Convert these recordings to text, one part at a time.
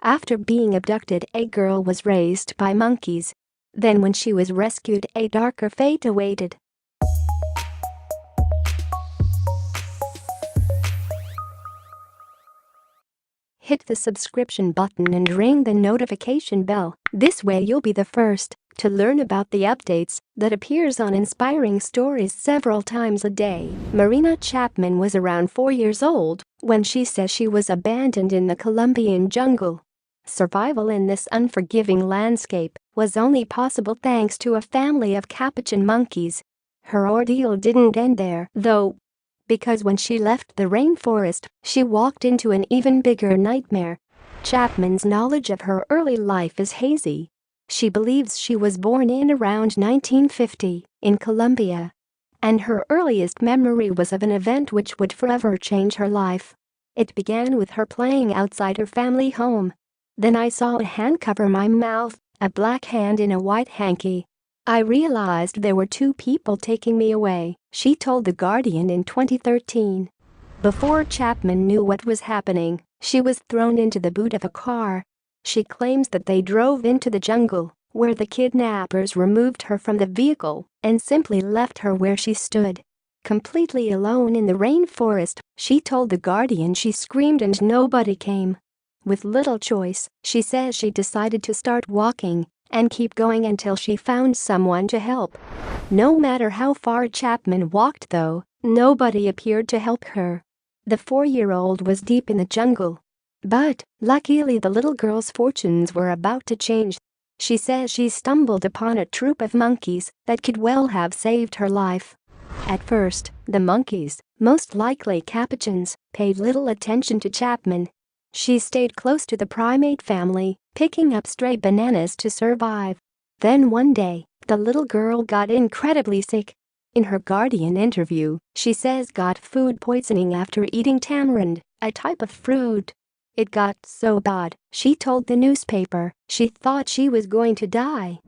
After being abducted, a girl was raised by monkeys. Then when she was rescued, a darker fate awaited. Hit the subscription button and ring the notification bell. This way you'll be the first to learn about the updates that appears on Inspiring Stories several times a day. Marina Chapman was around 4 years old when she says she was abandoned in the Colombian jungle. Survival in this unforgiving landscape was only possible thanks to a family of capuchin monkeys. Her ordeal didn't end there, though, because when she left the rainforest, she walked into an even bigger nightmare. Chapman's knowledge of her early life is hazy. She believes she was born in around 1950 in Colombia, and her earliest memory was of an event which would forever change her life. It began with her playing outside her family home. Then I saw a hand cover my mouth, a black hand in a white hanky. I realized there were 2 people taking me away, she told The Guardian in 2013. Before Chapman knew what was happening, she was thrown into the boot of a car. She claims that they drove into the jungle, where the kidnappers removed her from the vehicle and simply left her where she stood. Completely alone in the rainforest, she told The Guardian she screamed and nobody came. With little choice, she says she decided to start walking and keep going until she found someone to help. No matter how far Chapman walked though, nobody appeared to help her. The 4-year-old was deep in the jungle. But, luckily the little girl's fortunes were about to change. She says she stumbled upon a troop of monkeys that could well have saved her life. At first, the monkeys, most likely capuchins, paid little attention to Chapman. She stayed close to the primate family, picking up stray bananas to survive. Then one day, the little girl got incredibly sick. In her Guardian interview, she says got food poisoning after eating tamarind, a type of fruit. It got so bad, she told the newspaper, she thought she was going to die.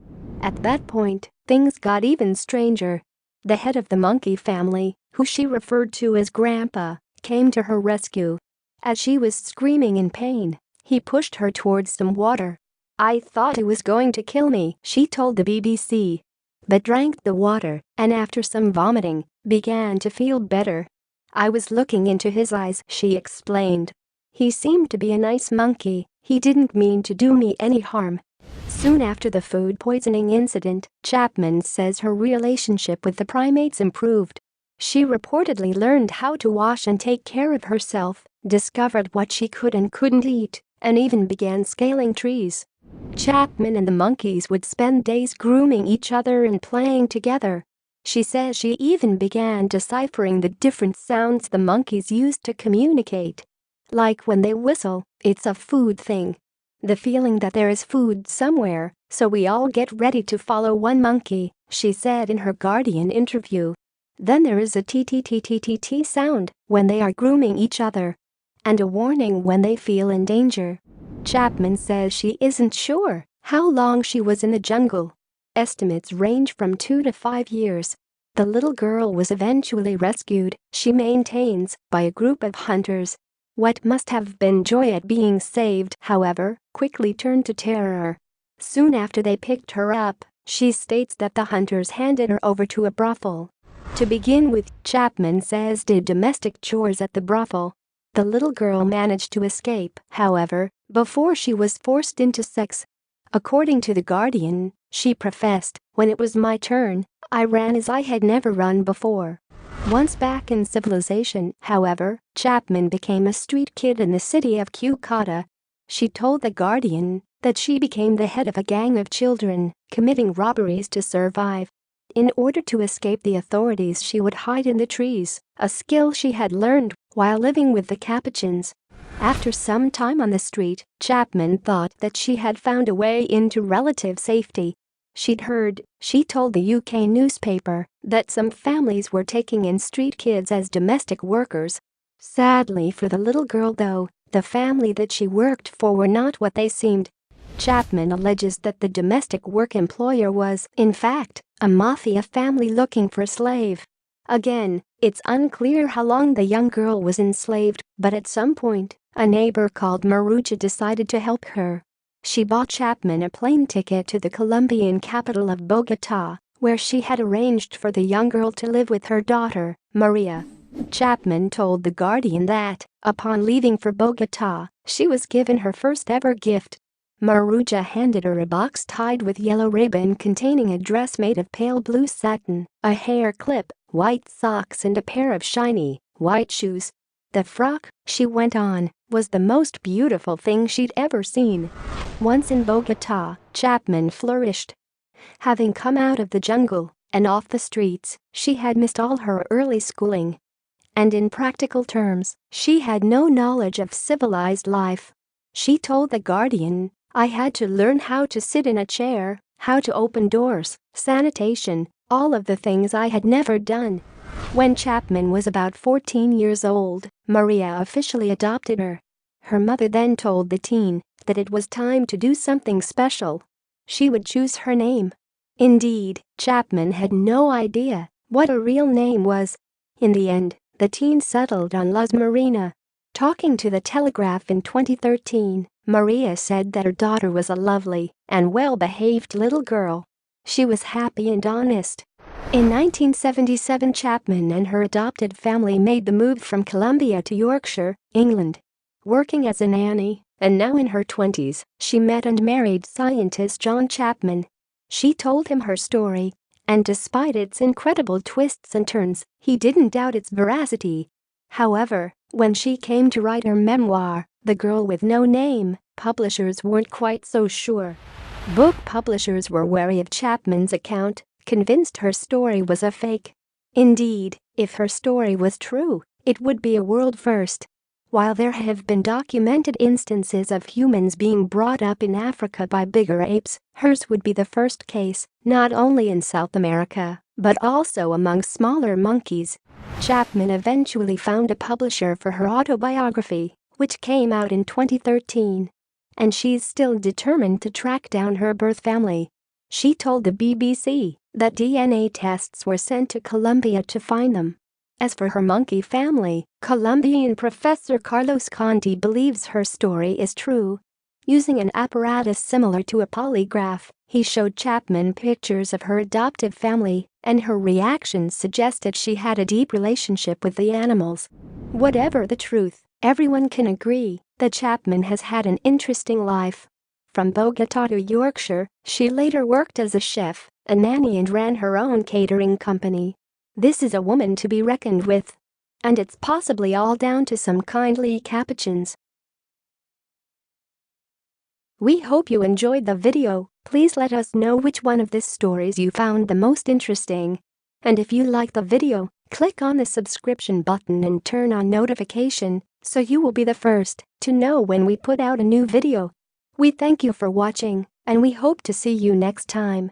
At that point, things got even stranger. The head of the monkey family, who she referred to as Grandpa, came to her rescue. As she was screaming in pain, he pushed her towards some water. I thought he was going to kill me, she told the BBC. But drank the water and after some vomiting, began to feel better. I was looking into his eyes, she explained. He seemed to be a nice monkey, he didn't mean to do me any harm. Soon after the food poisoning incident, Chapman says her relationship with the primates improved. She reportedly learned how to wash and take care of herself, discovered what she could and couldn't eat, and even began scaling trees. Chapman and the monkeys would spend days grooming each other and playing together. She says she even began deciphering the different sounds the monkeys used to communicate. Like when they whistle, it's a food thing. The feeling that there is food somewhere, so we all get ready to follow one monkey, she said in her Guardian interview. Then there is a TTTTTT sound when they are grooming each other, and a warning when they feel in danger. Chapman says she isn't sure how long she was in the jungle. Estimates range from 2 to 5 years. The little girl was eventually rescued, she maintains, by a group of hunters. What must have been joy at being saved, however, quickly turned to terror. Soon after they picked her up, she states that the hunters handed her over to a brothel. To begin with, Chapman says did domestic chores at the brothel. The little girl managed to escape, however, before she was forced into sex. According to The Guardian, she professed, when it was my turn, I ran as I had never run before. Once back in civilization, however, Chapman became a street kid in the city of Cucuta. She told The Guardian that she became the head of a gang of children, committing robberies to survive. In order to escape the authorities, she would hide in the trees, a skill she had learned while living with the capuchins. After some time on the street, Chapman thought that she had found a way into relative safety. She'd heard, she told the UK newspaper, that some families were taking in street kids as domestic workers. Sadly for the little girl though, the family that she worked for were not what they seemed. Chapman alleges that the domestic work employer was, in fact, a mafia family looking for a slave. Again, it's unclear how long the young girl was enslaved, but at some point, A neighbor called Maruja decided to help her. She bought Chapman a plane ticket to the Colombian capital of Bogotá, where she had arranged for the young girl to live with her daughter, Maria. Chapman told The Guardian that, upon leaving for Bogotá, she was given her first ever gift. Maruja handed her a box tied with yellow ribbon containing a dress made of pale blue satin, a hair clip, white socks and a pair of shiny, white shoes. The frock, she went on, was the most beautiful thing she'd ever seen. Once in Bogotá, Chapman flourished. Having come out of the jungle and off the streets, she had missed all her early schooling. And in practical terms, she had no knowledge of civilized life. She told The Guardian, "I had to learn how to sit in a chair, how to open doors, sanitation, all of the things I had never done." When Chapman was about 14 years old, Maria officially adopted her. Her mother then told the teen that it was time to do something special. She would choose her name. Indeed, Chapman had no idea what a real name was. In the end, the teen settled on Marina. Talking to The Telegraph in 2013, Maria said that her daughter was a lovely and well-behaved little girl. She was happy and honest. In 1977, Chapman and her adopted family made the move from Colombia to Yorkshire, England. Working as a nanny, and now in her 20s, she met and married scientist John Chapman. She told him her story, and despite its incredible twists and turns, he didn't doubt its veracity. However, when she came to write her memoir, The Girl with No Name, publishers weren't quite so sure. Book publishers were wary of Chapman's account, convinced her story was a fake. Indeed, if her story was true, it would be a world first. While there have been documented instances of humans being brought up in Africa by bigger apes, hers would be the first case, not only in South America, but also among smaller monkeys. Chapman eventually found a publisher for her autobiography, which came out in 2013. And she's still determined to track down her birth family. She told the BBC that DNA tests were sent to Colombia to find them. As for her monkey family, Colombian professor Carlos Conti believes her story is true. Using an apparatus similar to a polygraph, he showed Chapman pictures of her adoptive family, and her reactions suggested she had a deep relationship with the animals. Whatever the truth, everyone can agree that Chapman has had an interesting life. From Bogotá to Yorkshire, she later worked as a chef, a nanny and ran her own catering company. This is a woman to be reckoned with. And it's possibly all down to some kindly capuchins. We hope you enjoyed the video. Please let us know which one of these stories you found the most interesting. And if you like the video, click on the subscription button and turn on notification so you will be the first to know when we put out a new video. We thank you for watching, and we hope to see you next time.